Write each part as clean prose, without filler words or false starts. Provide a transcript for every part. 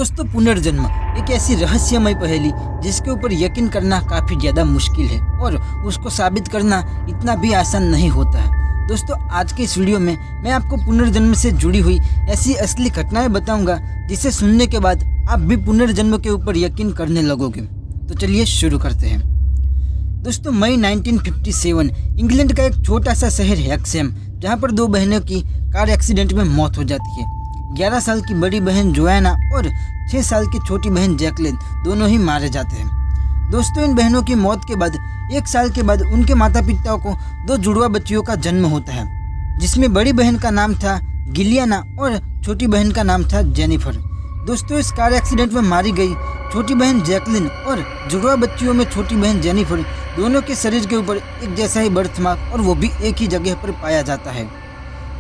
दोस्तों, पुनर्जन्म एक ऐसी रहस्यमय पहेली जिसके ऊपर यकीन करना काफ़ी ज़्यादा मुश्किल है और उसको साबित करना इतना भी आसान नहीं होता है। दोस्तों, आज के इस वीडियो में मैं आपको पुनर्जन्म से जुड़ी हुई ऐसी असली घटनाएं बताऊंगा जिसे सुनने के बाद आप भी पुनर्जन्म के ऊपर यकीन करने लगोगे। तो चलिए शुरू करते हैं। दोस्तों, मई 1957 इंग्लैंड का एक छोटा सा शहर है एक्सेम, जहाँ पर दो बहनों की कार एक्सीडेंट में मौत हो जाती है। 11 साल की बड़ी बहन जोआना और 6 साल की छोटी बहन जैकलिन दोनों ही मारे जाते हैं। दोस्तों, इन बहनों की मौत के बाद 1 साल के बाद उनके माता पिता को 2 जुड़वा बच्चियों का जन्म होता है, जिसमें बड़ी बहन का नाम था गिलियाना और छोटी बहन का नाम था जेनिफर। दोस्तों, इस कार एक्सीडेंट में मारी गई छोटी बहन जैकलिन और जुड़वा बच्चियों में छोटी बहन जेनिफर दोनों के शरीर के ऊपर एक जैसा ही बर्थमार्क और वो भी एक ही जगह पर पाया जाता है।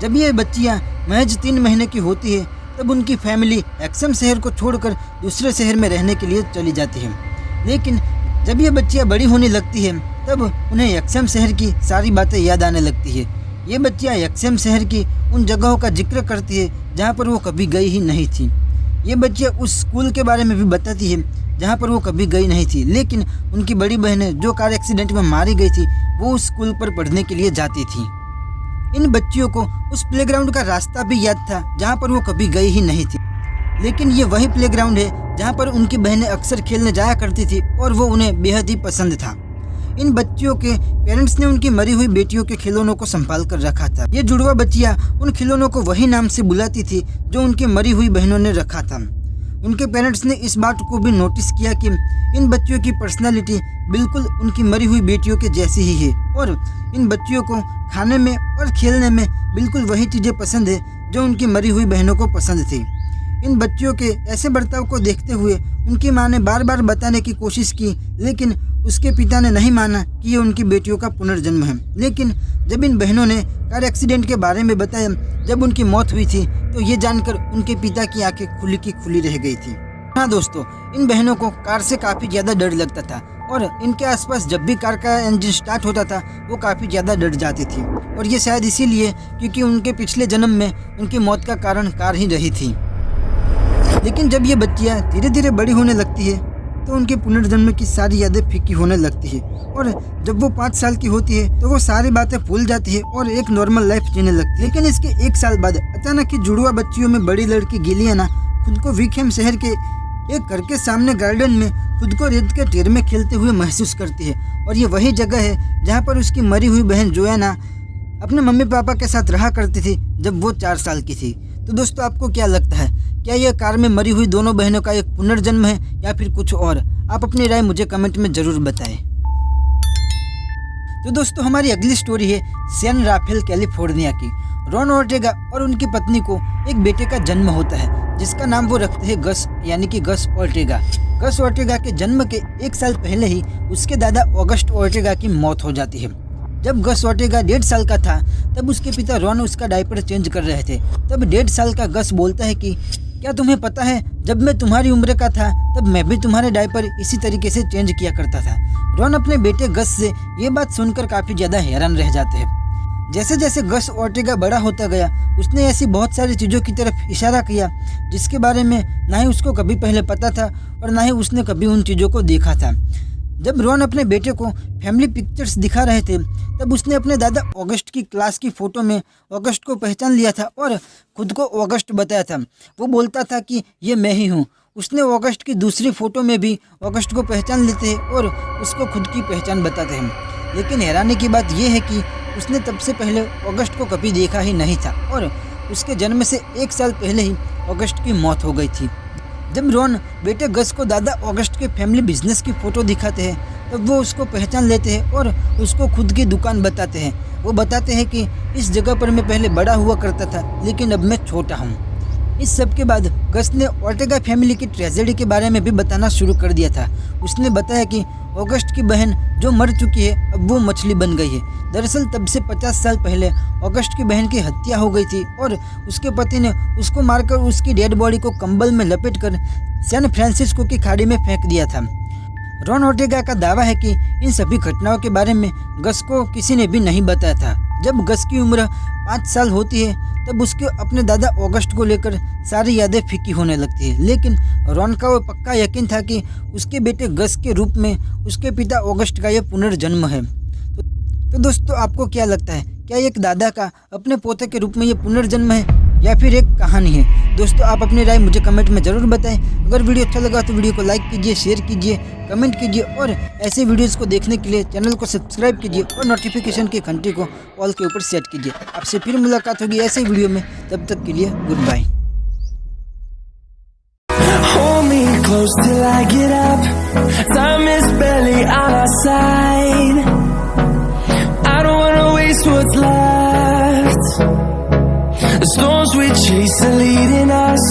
जब ये बच्चियां महज 3 महीने की होती है तब उनकी फैमिली एक्सेम शहर को छोड़कर दूसरे शहर में रहने के लिए चली जाती है। लेकिन जब ये बच्चियां बड़ी होने लगती है तब उन्हें एक्सेम शहर की सारी बातें याद आने लगती है। ये बच्चियां एक्सेम शहर की उन जगहों का जिक्र करती है जहाँ पर वो कभी गई ही नहीं थी। ये बच्चियां उस स्कूल के बारे में भी बताती है जहाँ पर वो कभी गई नहीं थी, लेकिन उनकी बड़ी बहनें जो कार एक्सीडेंट में मारी गई थी वो उस स्कूल पर पढ़ने के लिए जाती थी। इन बच्चियों को उस प्लेग्राउंड का रास्ता भी याद था जहाँ पर वो कभी गई ही नहीं थी, लेकिन ये वही प्लेग्राउंड है जहाँ पर उनकी बहनें अक्सर खेलने जाया करती थी और वो उन्हें बेहद ही पसंद था। इन बच्चियों के पेरेंट्स ने उनकी मरी हुई बेटियों के खिलौनों को संभाल कर रखा था। ये जुड़वा बच्चियाँ उन खिलौनों को वही नाम से बुलाती थी जो उनकी मरी हुई बहनों ने रखा था। उनके पेरेंट्स ने इस बात को भी नोटिस किया कि इन बच्चियों की पर्सनालिटी बिल्कुल उनकी मरी हुई बेटियों के जैसी ही है और इन बच्चियों को खाने में और खेलने में बिल्कुल वही चीज़ें पसंद है जो उनकी मरी हुई बहनों को पसंद थी। इन बच्चियों के ऐसे बर्ताव को देखते हुए उनकी माँ ने बार बार बताने की कोशिश की, लेकिन उसके पिता ने नहीं माना कि ये उनकी बेटियों का पुनर्जन्म है। लेकिन जब इन बहनों ने कार एक्सीडेंट के बारे में बताया जब उनकी मौत हुई थी तो ये जानकर उनके पिता की आंखें खुली की खुली रह गई थी। हाँ दोस्तों, इन बहनों को कार से काफ़ी ज़्यादा डर लगता था और इनके आसपास जब भी कार का इंजन स्टार्ट होता था वो काफ़ी ज़्यादा डर जाती थी, और ये शायद इसीलिए क्योंकि उनके पिछले जन्म में उनकी मौत का कारण कार ही रही थी। लेकिन जब ये बच्चियाँ धीरे धीरे बड़ी होने लगती है तो उनके पुनर्जन्म की सारी यादें फीकी होने लगती है, और जब वो 5 साल की होती है तो वो सारी बातें भूल जाती है और एक नॉर्मल लाइफ जीने लगती है। लेकिन इसके 1 साल बाद अचानक ही जुड़वा बच्चियों में बड़ी लड़की गिलियाना खुद को विकहेम शहर के एक घर के सामने गार्डन में खुद को रेत के ढेर में खेलते हुए महसूस करती है, और ये वही जगह है जहाँ पर उसकी मरी हुई बहन जोआना अपने मम्मी पापा के साथ रहा करती थी जब वो 4 साल की थी। तो दोस्तों, आपको क्या लगता है, क्या यह कार में मरी हुई दोनों बहनों का एक पुनर्जन्म है या फिर कुछ और? आप अपनी राय मुझे कमेंट में ज़रूर बताएं। तो दोस्तों, हमारी अगली स्टोरी है सैन राफेल कैलिफोर्निया की। रॉन ओर्टेगा और उनकी पत्नी को एक बेटे का जन्म होता है जिसका नाम वो रखते हैं गस, यानी कि गस ओर्टेगा। गस ओर्टेगा के जन्म के 1 साल पहले ही उसके दादा ऑगस्ट ओर्टेगा की मौत हो जाती है। जब गस ओर्टेगा 1.5 साल का था तब उसके पिता रॉन उसका डायपर चेंज कर रहे थे। तब 1.5 साल का गस बोलता है कि क्या तुम्हें पता है, जब मैं तुम्हारी उम्र का था तब मैं भी तुम्हारे डायपर इसी तरीके से चेंज किया करता था। रॉन अपने बेटे गस से ये बात सुनकर काफ़ी ज़्यादा हैरान रह जाते हैं। जैसे जैसे गस ओर्टेगा बड़ा होता गया उसने ऐसी बहुत सारी चीज़ों की तरफ इशारा किया जिसके बारे में ना ही उसको कभी पहले पता था और ना ही उसने कभी उन चीज़ों को देखा था। जब रॉन अपने बेटे को फैमिली पिक्चर्स दिखा रहे थे तब उसने अपने दादा ऑगस्ट की क्लास की फ़ोटो में ऑगस्ट को पहचान लिया था और खुद को ऑगस्ट बताया था। वो बोलता था कि ये मैं ही हूँ। उसने ऑगस्ट की दूसरी फ़ोटो में भी ऑगस्ट को पहचान लेते हैं और उसको खुद की पहचान बताते हैं। लेकिन हैरानी की बात यह है कि उसने तब से पहले ऑगस्ट को कभी देखा ही नहीं था और उसके जन्म से 1 साल पहले ही ऑगस्ट की मौत हो गई थी। जब रॉन बेटे गस को दादा ऑगस्ट के फैमिली बिजनेस की फ़ोटो दिखाते हैं तब वो उसको पहचान लेते हैं और उसको खुद की दुकान बताते हैं। वो बताते हैं कि इस जगह पर मैं पहले बड़ा हुआ करता था लेकिन अब मैं छोटा हूँ। इस सब के बाद गस ने ओर्टेगा फैमिली की ट्रेजेडी के बारे में भी बताना शुरू कर दिया था। उसने बताया कि ऑगस्ट की बहन जो मर चुकी है अब वो मछली बन गई है। दरअसल तब से 50 साल पहले ऑगस्ट की बहन की हत्या हो गई थी और उसके पति ने उसको मारकर उसकी डेड बॉडी को कंबल में लपेटकर सैन फ्रांसिस्को की खाड़ी में फेंक दिया था। रॉन ओर्टेगा का दावा है कि इन सभी घटनाओं के बारे में गस को किसी ने भी नहीं बताया था। जब गस की उम्र 5 साल होती है तब उसके अपने दादा ऑगस्ट को लेकर सारी यादें फीकी होने लगती है, लेकिन रॉन का वो पक्का यकीन था कि उसके बेटे गस के रूप में उसके पिता ऑगस्ट का यह पुनर्जन्म है। तो दोस्तों, आपको क्या लगता है, क्या एक दादा का अपने पोते के रूप में ये पुनर्जन्म है या फिर एक कहानी है? दोस्तों, आप अपनी राय मुझे कमेंट में ज़रूर बताएं। अगर वीडियो अच्छा लगा तो वीडियो को लाइक कीजिए, शेयर कीजिए, कमेंट कीजिए और ऐसे वीडियोस को देखने के लिए चैनल को सब्सक्राइब कीजिए और नोटिफिकेशन की घंटी को ऑल के ऊपर सेट कीजिए। आपसे फिर मुलाकात होगी ऐसे वीडियो में, तब तक के लिए goodbye. Hold me close till I get up. Time is barely on our side. I don't wanna waste what's left. The storms we chase are leading us.